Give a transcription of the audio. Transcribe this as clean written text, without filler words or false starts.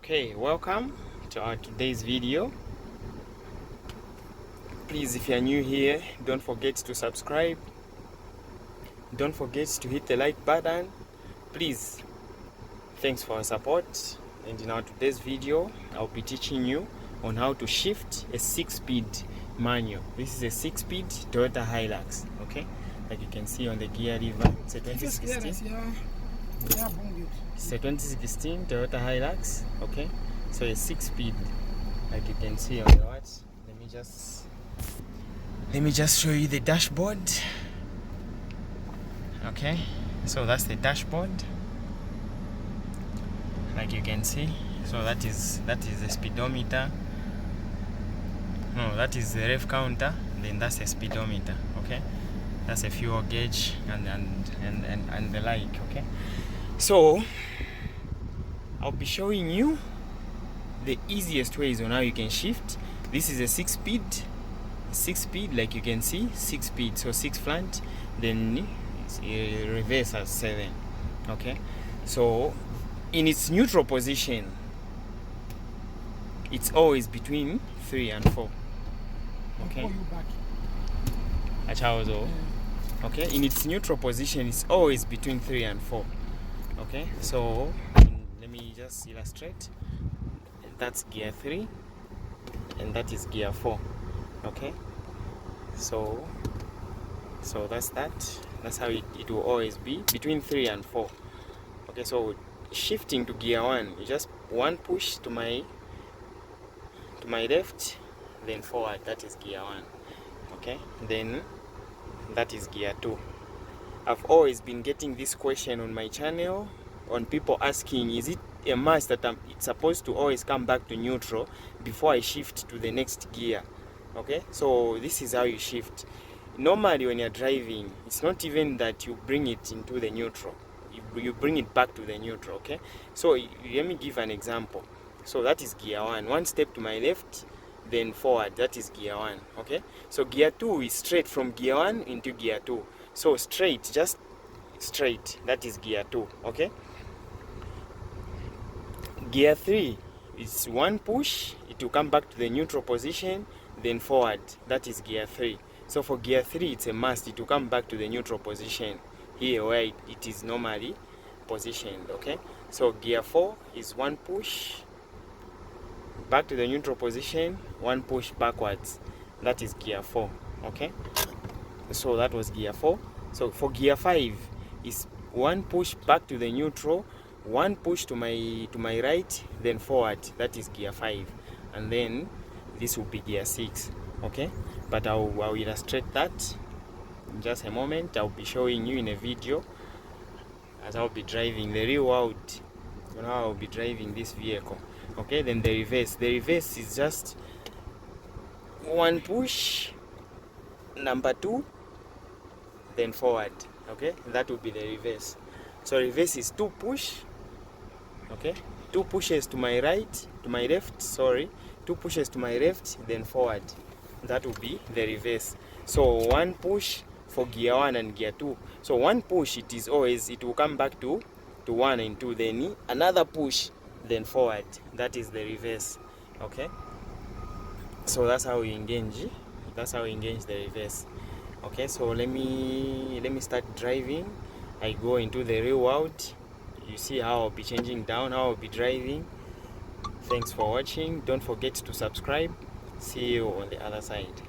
Okay, welcome to our today's video. Please, if you're new here, don't forget to subscribe. Don't forget to hit the like button. Please, thanks for your support. And in our today's video, I'll be teaching you on how to shift a 6-speed manual. This is a 6-speed Toyota Hilux. Okay, like you can see on the gear lever, it's a 2016. It's a 2016 Toyota Hilux. Okay, so a 6-speed, like you can see on the watch. Let me just show you the dashboard. Okay, so that's the dashboard, like you can see. So that is the speedometer. No, that is the rev counter. Then that's a speedometer. Okay, that's a fuel gauge and the like. Okay, so I'll be showing you the easiest ways on how you can shift. This is a 6-speed, like you can see, 6-speed. So 6 front, then reverse at 7. Okay, so in its neutral position, it's always between 3 and 4. Okay, okay, in its neutral position, it's always between 3 and 4. Okay, so let me just illustrate. That's gear 3 and that is gear 4. Okay, so that's how it will always be between 3 and 4. Okay, so shifting to gear 1, you just one push to my left, then forward. That is gear 1. Okay, then that is gear 2. I've always been getting this question on my channel, on people asking, is it a must that it's supposed to always come back to neutral before I shift to the next gear? Okay, so this is how you shift. Normally when you're driving, it's not even that you bring it into the neutral, you bring it back to the neutral. Okay, so let me give an example. So that is gear 1, one step to my left, then forward. That is gear 1. Okay, so gear 2 is straight from gear 1 into gear 2. So straight, just straight, that is gear 2. Okay, gear 3 is one push, it will come back to the neutral position, then forward. That is gear 3. So for gear 3, it's a must, it will come back to the neutral position here where it is normally positioned. Okay, so gear 4 is one push back to the neutral position, one push backwards. That is gear 4. Okay, so that was gear 4. So for gear 5 is one push back to the neutral, one push to my right, then forward. That is gear 5, and then this will be gear 6. Okay, but I'll illustrate that in just a moment. I'll be showing you in a video as I'll be driving the real world. You know, I'll be driving this vehicle. Okay, then the reverse is just one push, number 2, then forward. Okay, that will be the reverse. So reverse is 2 push. Okay, 2 pushes to my left, 2 pushes to my left, then forward. That will be the reverse. So one push for gear 1 and gear 2. So one push, it will come back to 1 and 2, then another push, then forward. That is the reverse. Okay, so that's how we engage the reverse. Okay, so let me start driving. I go into the real world. You see how I'll be changing down, how I'll be driving. Thanks for watching. Don't forget to subscribe. See you on the other side.